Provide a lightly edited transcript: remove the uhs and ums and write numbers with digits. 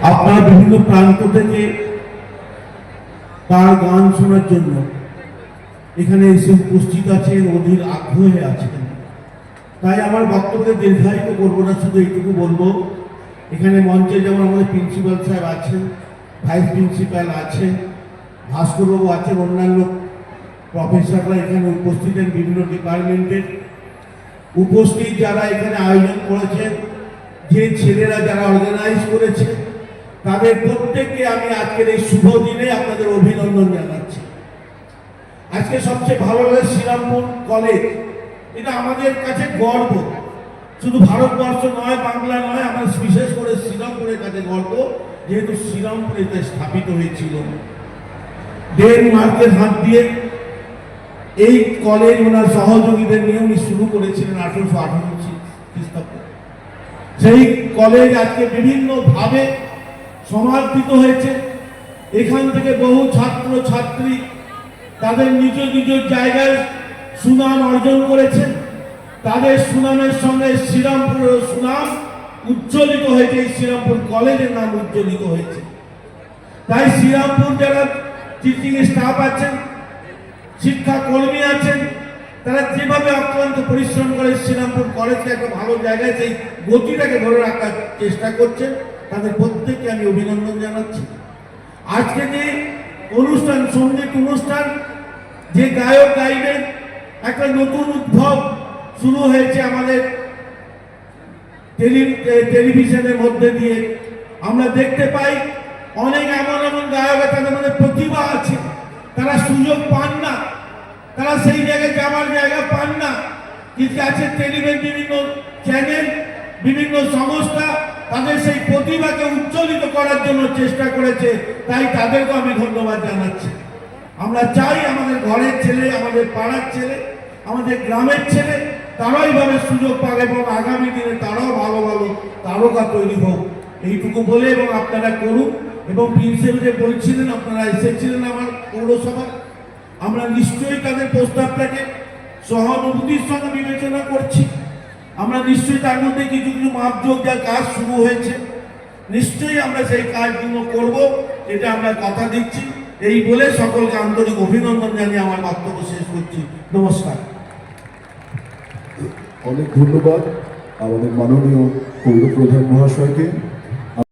আপনারা বিভিন্ন প্রান্ত থেকে তার গান শোনার জন্য এখানে এসে উপস্থিত আছেন, অধীর আগ্রহে আছেন। তাই আমার বক্তব্যে দীর্ঘায়িত করবো না, শুধু এইটুকু বলবো, এখানে মঞ্চে যেমন আমাদের প্রিন্সিপাল সাহেব আছেন, ভাইস প্রিন্সিপাল আছেন, ভাস্করবাবু আছেন, অন্যান্য প্রফেসররা এখানে উপস্থিত, বিভিন্ন ডিপার্টমেন্টের উপস্থিত যারা এখানে আয়োজন করেছেন, যে ছেলেরা যারা অর্গানাইজ করেছে, তাদের প্রত্যেককে আমি আজকের এই শুভ দিনে আপনাদের অভিনন্দন জানাচ্ছি। আজকে সবচেয়ে ভালো লাগে শ্রীরামপুর কলেজ, এটা আমাদের কাছে গর্ব, শুধু ভারতবর্ষ নয়, বাংলা নয়, আমার বিশেষ করে শ্রীরামপুরের কাছে গর্ব, যেহেতু শ্রীরামপুরে এটা স্থাপিত হয়েছিল। ডেনমার্কের হাত দিয়ে এই কলেজ ওনার সহযোগীদের নিয়ে উনি শুরু করেছিলেন 1858 খ্রিস্টাব্দে। সেই কলেজ আজকে বিভিন্নভাবে সমাদৃত হয়েছে। এখান থেকে বহু ছাত্র ছাত্রী তাদের নিজ নিজ জায়গায় সুনাম অর্জন করেছেন। তাদের সুনামের সঙ্গে শ্রীরামপুরের সুনাম উজ্জ্বলিত হয়েছে, এই শ্রীরামপুর কলেজের নাম উজ্জ্বলিত হয়েছে। তাই শ্রীরামপুর যারা টিচিং স্টাফ আছেন, শিক্ষা কর্মী আছেন, তারা যেভাবে অক্লান্ত পরিশ্রম করে শ্রীরামপুর কলেজকে একটা ভালো জায়গায় সেই গতিটাকে ধরে রাখার চেষ্টা করছেন, তাদের প্রত্যেককে আমি অভিনন্দন জানাচ্ছি। আজকে যে অনুষ্ঠান, সঙ্গীত অনুষ্ঠান, যে গায়ক গাইবেন, একটা নতুন উদ্ভব শুরু হয়েছে আমাদের টেলিভিশনের মধ্যে দিয়ে। আমরা দেখতে পাই অনেক এমন এমন গায়ক, তাদের মধ্যে প্রতিভা আছে, তারা সুযোগ পান না, তারা সেই জায়গায় যাওয়ার জায়গা পান না। কিন্তু আছে টেলিভিশন, বিভিন্ন চ্যানেল, বিভিন্ন সংস্থা তাদের সেই প্রতিভাকে উজ্জ্বলিত করার জন্য চেষ্টা করেছে, তাই তাদেরকে আমি ধন্যবাদ জানাচ্ছি। আমরা চাই আমাদের ঘরের ছেলে, আমাদের পাড়ার ছেলে, আমাদের গ্রামের ছেলে তারাও এইভাবে সুযোগ পাবে এবং আগামী দিনে তারাও ভালো ভালো তারকা তৈরি হোক, এইটুকু বলে এবং আপনারা করুন। এবং প্রিন্সিপাল যে বলছিলেন, আপনারা এসেছিলেন আমার পৌরসভা, আমরা নিশ্চয়ই তাদের প্রস্তাবটাকে সহানুভূতির সঙ্গে বিবেচনা করছি। আমরা নিশ্চয়ই তার মধ্যে কিছু কিছু মাপযোগ যা কাজ শুরু হয়েছে, নিশ্চয়ই আমরা সেই কাজগুলো করব, এটা আমরা কথা দিচ্ছি। এই বলে সকলকে আন্তরিক অভিনন্দন জানিয়ে আমার বক্তব্য শেষ করছি। নমস্কার। অনেক ধন্যবাদ আমাদের মাননীয় পৌর প্রধান মহাশয়কে।